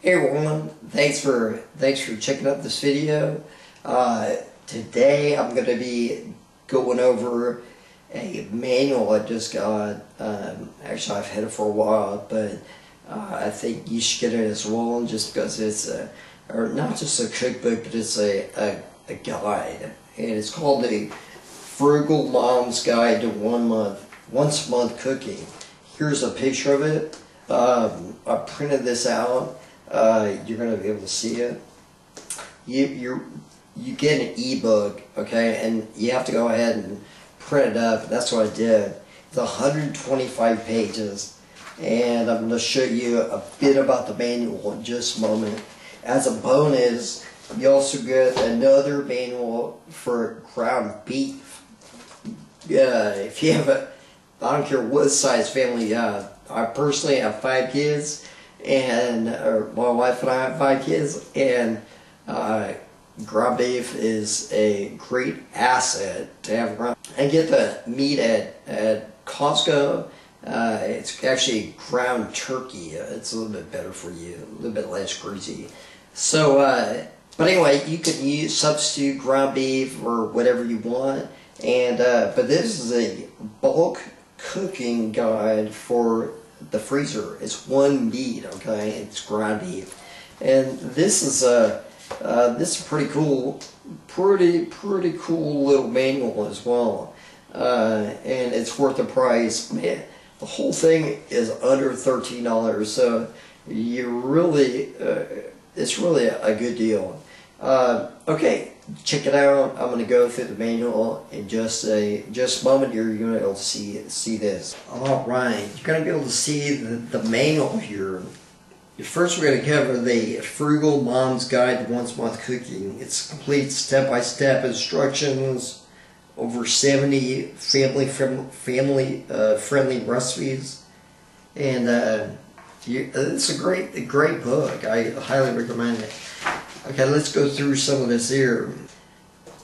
Hey everyone, thanks for checking out this video. Today I'm going to be going over a manual I just got. Actually, I've had it for a while, but I think you should get it as well, just because it's or not just a cookbook, but it's a guide, and it's called the Frugal Mom's Guide to Once a Month Cooking. Here's a picture of it. I printed this out. You're going to be able to see it. You get an ebook, okay, and you have to go ahead and print it up. That's what I did. It's 125 pages, and I'm going to show you a bit about the manual in just a moment. As a bonus, you also get another manual for ground beef. If you have I don't care what size family you have. I personally have 5 kids, and my wife and I have 5 kids, and ground beef is a great asset to have around. I get the meat at Costco. It's actually ground turkey. It's a little bit better for you, a little bit less greasy. So, but anyway, you can substitute ground beef or whatever you want. And but this is a bulk cooking guide for the freezer. It's one meat, okay? It's ground beef, and this is pretty cool, pretty cool little manual as well, and it's worth the price. Man, the whole thing is under $13, so you really, it's really a good deal. Okay, check it out. I'm going to go through the manual in just a moment. You're going to be able to see this. All right, you're going to be able to see the manual here. First, we're going to cover the Frugal Mom's Guide to Once a Month Cooking. It's complete step-by-step instructions, over 70 family friendly recipes, and it's a great book. I highly recommend it. Okay, let's go through some of this here.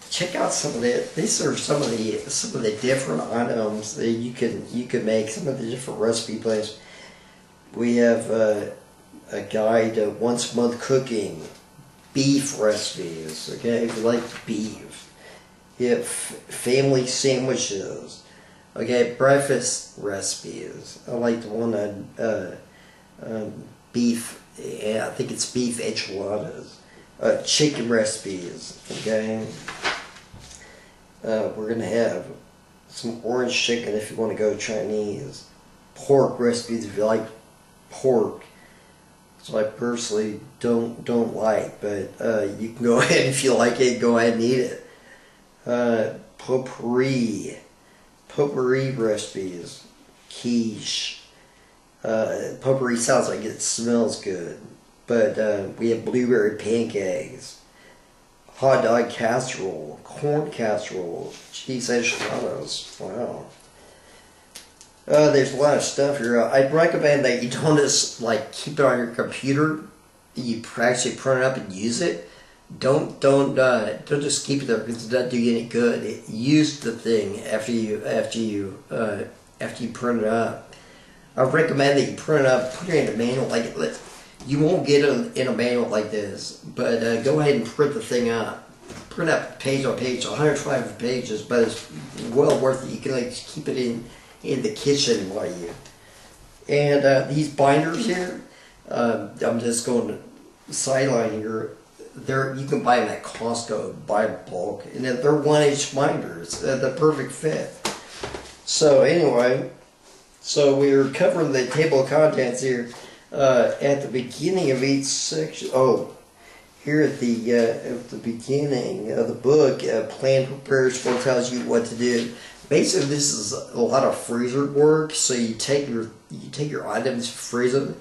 Check out some of it. These are some of the different items that you can make. Some of the different recipe plans. We have a guide to once a month cooking, beef recipes. Okay, if you like beef. You have family sandwiches. Okay, breakfast recipes. I like the one on beef. Yeah, I think it's beef enchiladas. Chicken recipes, okay? We're going to have some orange chicken if you want to go Chinese. Pork recipes if you like pork. So I personally don't like, but you can go ahead if you like it, go ahead and eat it. Potpourri recipes. Quiche. Potpourri sounds like it smells good. But we have blueberry pancakes, hot dog casserole, corn casserole, cheese enchiladas. Wow. There's a lot of stuff here. I'd recommend that you don't just keep it on your computer. You actually print it up and use it. Don't just keep it there because it doesn't do you any good. Use the thing after you print it up. I recommend that you print it up, put it in a manual You won't get it in a manual like this, but go ahead and print the thing out. Print out page on page, 105 pages, but it's well worth it. You can keep it in the kitchen while you. And these binders here, I'm just going to sideline here. You can buy them at Costco, buy bulk, and they're 1-inch binders. They're the perfect fit. So anyway, so we're covering the table of contents here. At the beginning of each section, here at the beginning of the book, Plan Prepares For tells you what to do. Basically, this is a lot of freezer work. So you take your items, freeze them,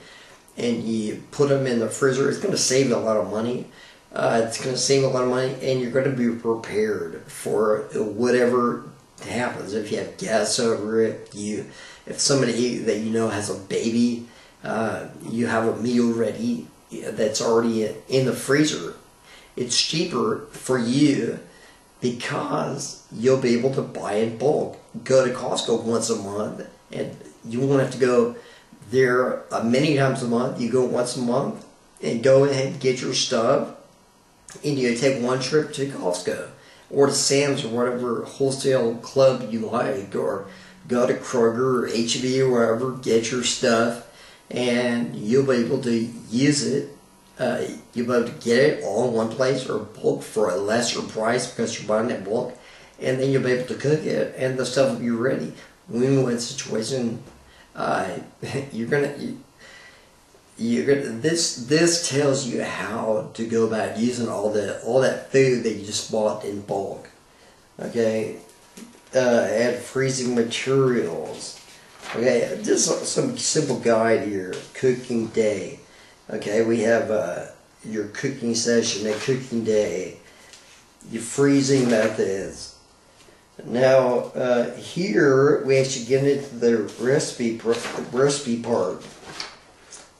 and you put them in the freezer. It's going to save a lot of money. It's going to save a lot of money, and you're going to be prepared for whatever happens. If you have guests over, if somebody that you know has a baby. You have a meal ready that's already in the freezer. It's cheaper for you because you'll be able to buy in bulk. Go to Costco once a month, and you won't have to go there many times a month. You go once a month, and go ahead and get your stuff, and you take one trip to Costco or to Sam's or whatever wholesale club you like, or go to Kroger or H-E-B or wherever, get your stuff, and you'll be able to use it. You'll be able to get it all in one place or bulk for a lesser price because you're buying it in bulk, and then you'll be able to cook it, and the stuff will be ready. Win-win situation. This tells you how to go about using all that food that you just bought in bulk. Okay, add freezing materials. Okay, just some simple guide here. Cooking day. Okay, we have your cooking session, a cooking day, your freezing methods. Now here we actually get into the recipe part.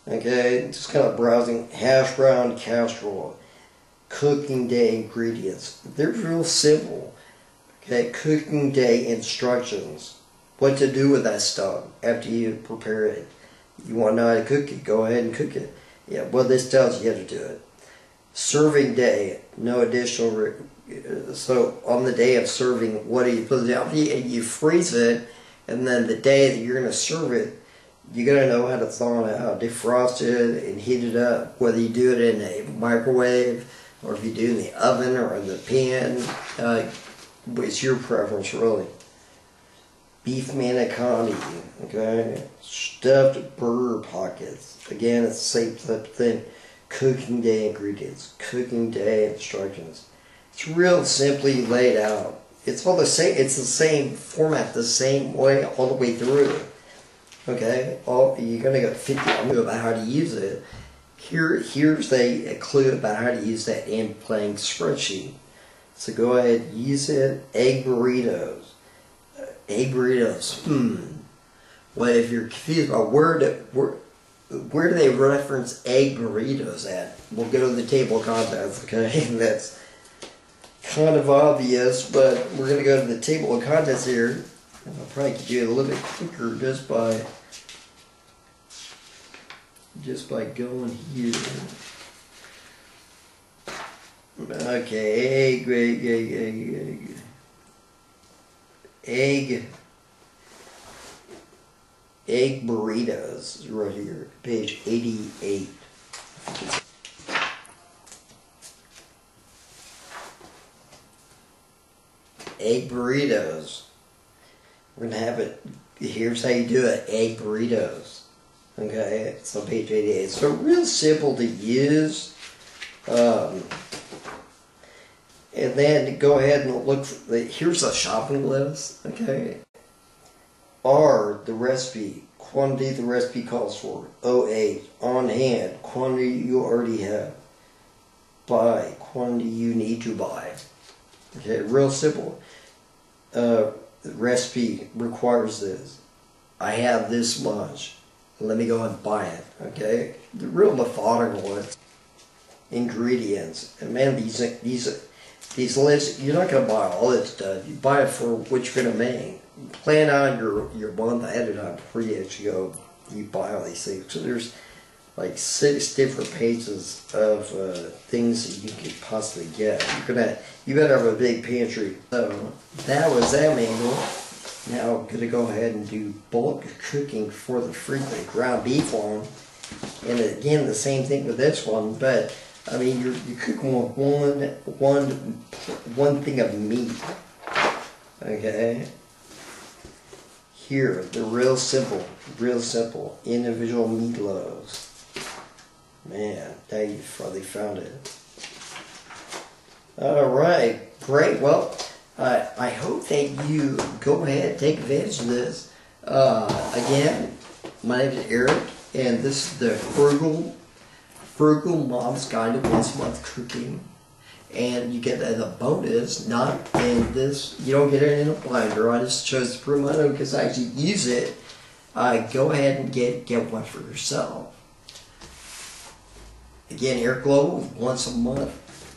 Okay, just kind of browsing. Hash brown casserole, cooking day ingredients. They're real simple. Okay, cooking day instructions. What to do with that stuff after you prepare it. You want to know how to cook it, go ahead and cook it. Yeah, well, this tells you how to do it. Serving day, no additional. So on the day of serving, what do you put it down? You freeze it, and then the day that you're going to serve it, you got to know how to thaw it out, defrost it, and heat it up. Whether you do it in a microwave, or if you do it in the oven or in the pan, it's your preference, really. Beef manicotti, okay? Stuffed burger pockets. Again, it's the same type of thing. Cooking day ingredients, cooking day instructions. It's real simply laid out. It's all the same. It's the same format, the same way all the way through. Okay, you're gonna go 50 about how to use it. Here's a clue about how to use that in playing spreadsheet. So go ahead, use it. Egg burritos. Egg burritos. Well, if you're confused about where do they reference egg burritos at? We'll go to the table of contents. Okay, that's kind of obvious, but we're gonna go to the table of contents here. I'll probably do it a little bit quicker just by going here. Okay, egg burritos is right here, page 88. Egg burritos. We're going to have it, here's how you do it, egg burritos. Okay, it's on page 88. So real simple to use. And then go ahead and look for here's a shopping list. Okay. R, the recipe, quantity the recipe calls for. 08, on hand, quantity you already have. Buy, quantity you need to buy. Okay, real simple. The recipe requires this. I have this much. Let me go and buy it. Okay, the real methodical ingredients. And man, these lists, you're not gonna buy all this stuff. You buy it for what you're gonna make. Plan out your month ahead of time before you actually go. You buy all these things. So there's like 6 different pages of things that you could possibly get. You better have a big pantry. So that was that manual. Now I'm gonna go ahead and do bulk cooking for the frequent ground beef one. And again, the same thing with this one, but I mean you're cooking with one thing of meat. Okay. Here, they're real simple, individual meatloaves. Man, now you finally found it. Alright, great. Well, I hope that you go ahead and take advantage of this. Again, my name is Eric, and this is the Frugal Mom's Guide to Once a Month Cooking. And you get as a bonus, not in this, you don't get it in a binder. I just chose to prove my own because I actually use it. Go ahead and get one for yourself. Again, Eric Global, once a month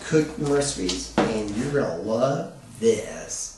cooking recipes, and you're going to love this.